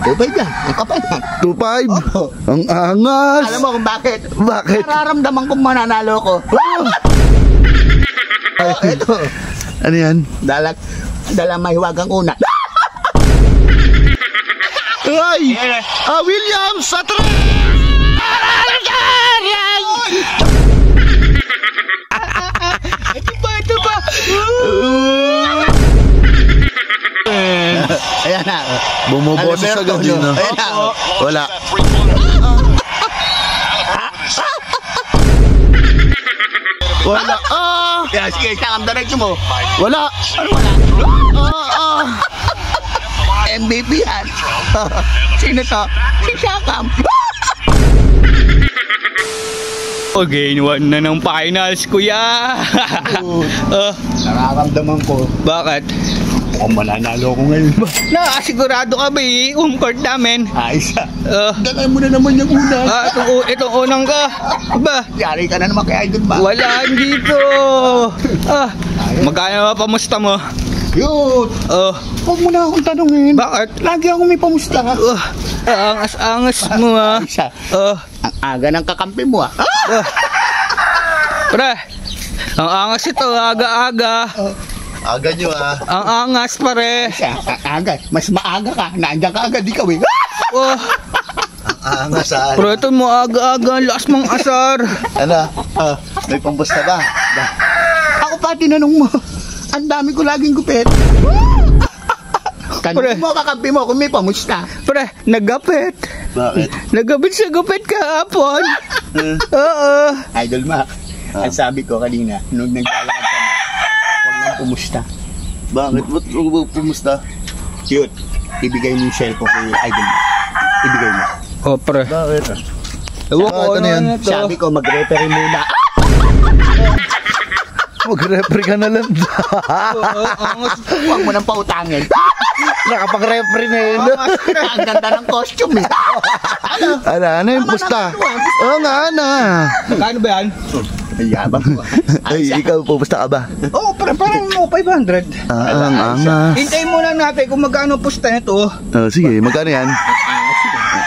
2.5 yan. Ang kapal yan. 2.5? Opo. Ang angas. Alam mo kung bakit? Bakit? Nararamdaman kong mananalo ko. Ito. Ano yan? Dala mahiwagang una. Ay! Williams sa tren! Ito ba? Ayan na. Bumuboses agad yun. Ayan na. Wala. Wala. Kaya sige, sakam diretso mo. Wala. MVP yan. Sino to? Si Sakam. Okay, one na ng finals, kuya. Nararamdaman ko. Bakit? Mukhang mananalo ko ngayon ba? Sigurado ka ba home court namin? Ayos ah. Uh, mo na naman yung una. Itong unang ka. Ba? Yari ka na naman kay Idol ba? Wala dito. Magkano ba pamusta mo? Yun. Huwag mo na akong tanungin. Bakit? Lagi ako may pamusta. Angas-angas mo ha. Isa. Ang aga ng kakampi mo ah. Pre, ang angas ito, aga-aga. Aga nyo Ang angas pare. Isa, ang aga. Mas maaga ka. Nandiyan ka agad ikaw eh. Angas Pero ito mo aga-aga, lakas mong asar. Ano? May pambusta ba? Ako pa tinanong mo. Ang dami ko laging gupit. Kanina mo kakampi mo kung may pamusta. Pre, naggapit. Bakit? Naggapit sa gupit kahapon. Oo. Idol Mac, ang sabi ko kanina, nung naglalakad ka na, huwag nang pumusta. Bakit? Ba't huwag pumusta? Cute. Ibigay mo yung cellphone kay Idol Mac. Ibigay mo. Pre. Bakit? Ewan ko Ano yan? ito. Sabi ko, mag-referee muna. Mag-referee ka na lang. Huwag mo nang pautangin. Nakapag-referee na yun. Ang ganda ng costume eh. Ano yung pusta? Oo nga, Magkano ba yan? Ay, yabang ko. Ay, ikaw pupusta ka ba? Oo, parang 500. Ang angas. Hintayin muna natin kung magkano pusta nito. Sige, magkano yan?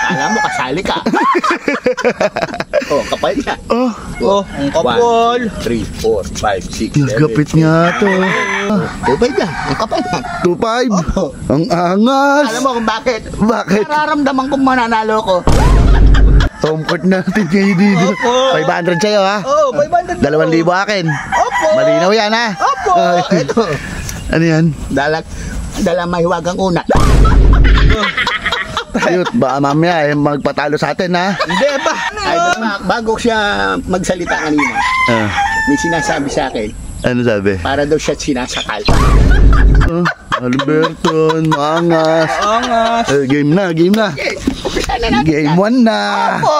Alam mo, kasali ka. Kapal niya. Ang kapal. 1, 2, 3, 4, 5, 6, 7. Nagkapit nga to. 2.5 yan. Ang kapal yan. 2.5? Ang angas. Alam mo kung bakit? Bakit? Nararamdaman kong mananalo ko. Home court natin kayo dito. Opo. 500 sa'yo ha? Oo, 500. 2,000 akin. Opo. Malinaw yan ha? Opo. Ito. Ano yan? Dala mahiwagang una. Cute, baka mamaya magpatalo sa atin ha? Hindi ba? Idol Mac, bago siya magsalita kanina, may sinasabi sa akin, Ano sabi? para daw siya sinasakal. Alberto, maangas. Angas. Game na. Umpisa na natin. Game 1 na. Opo.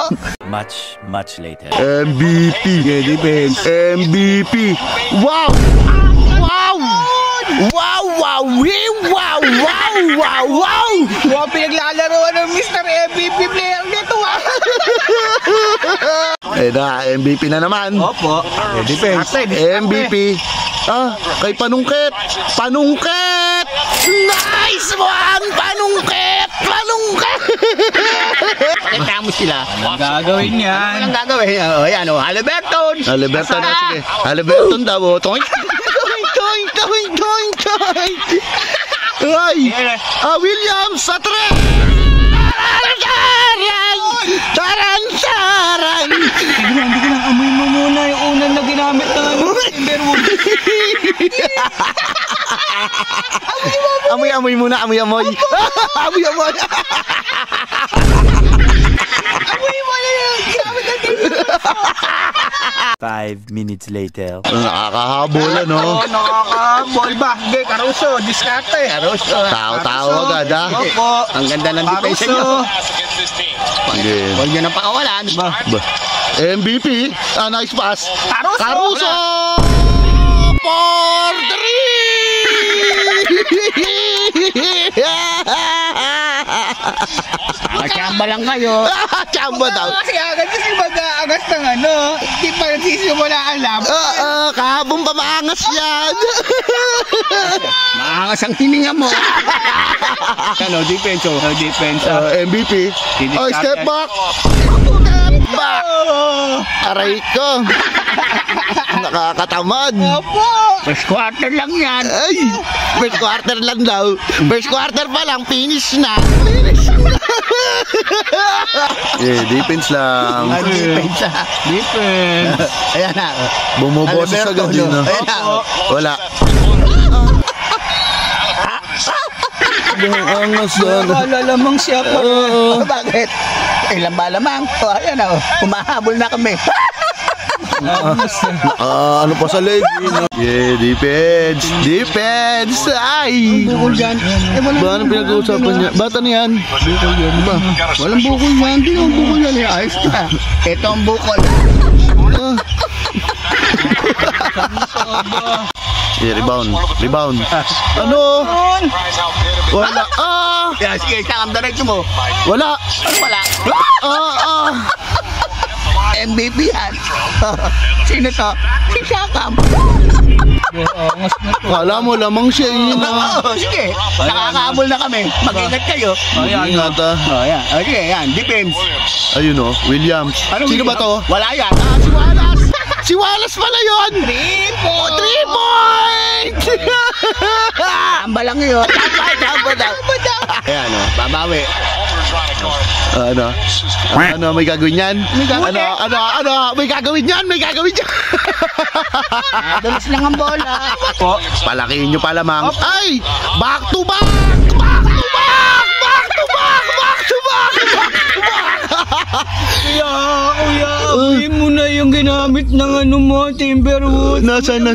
Much later. MVP. Defense. MVP. Wow! Wow, pinaglalaroan ng Mr. MVP player nito MVP na naman. Opo. Defense. MVP. Kay Panungket. Nice one! Panungket! Pakita mo sila. Anong gagawin yan? Anong gagawin? Ayan o, Haliburton. Haliburton na, sige. Haliburton daw. Toink. Ay! Williams sa tren! Taran! Hindi ko lang amoy mo muna yung unang na ginamit ng Timberwood. Amoy muna, amoy. Amoy mo na yung ginamit ng Timberwood. 5 minutes later. Nakakahabol, no? Nakakahabol ba? Hindi, Caruso, diskarte. Tao agad, ha? Opo. Ang ganda ng depensa nyo. Huwag nyo nang pakawalan. MVP. Nice pass. Caruso! For 3! Chamba lang kayo. Chamba daw. Kasi agad kasi mag-aagas ng ano. Hindi pa nagsisimula alam. Kahabang pa maangas yan. Maangas ang hininga mo. Ano, defense, defense. MVP. Oh, step back. Back. Aray ko. Nakakatamad. Opo. First quarter lang yan. Ay, first quarter lang daw. First quarter pa lang, finish na. Finish na. Defense lang. Defense. Defense. Ayan na. Bumuboses agad yun. Ayan na. Wala. Angas yan. Malalamang siya pa. Bakit? Ilan ba lamang? Ayan na. Humahabol na kami. Ano pa sa leg? Yeah, defense. Defense. Ay. Bukol yan. Ba, anong pinag-uusapan niya? Bata na yan. Bukol yan. Ba? Walang bukol yan. Hindi ang bukol yan. Ayos ka. Ito ang bukol. Yeah, rebound. Rebound. Ano? Wala. Yan, sige. Isang diretso mo. Wala. Ano wala? MVP yan. Sino to? Si Shakam. Kala mo lamang siya yun. Oo, sige. Nakakahabol na kami. Mag-ingat kayo. Ingat ah. Yan. Okay, yan. Defense. Ayun oh, Williams. Sino ba to? Wala yan. Si Wallace! Si Wallace pala yun! 3 points! 3 points! Tamba lang yun. Tamba daw. Ayan o, babawi. Ano, may gagawin yan? May gagawin yan? May gagawin yan? Dalas lang ang bola. Palakihin nyo pa lamang. Ay! Back to back! Back to back! Back to back! Back to back! Back to back! Kuya, abuhin mo na yung ginamit ng ano mo, Timberwood. Nasaan na?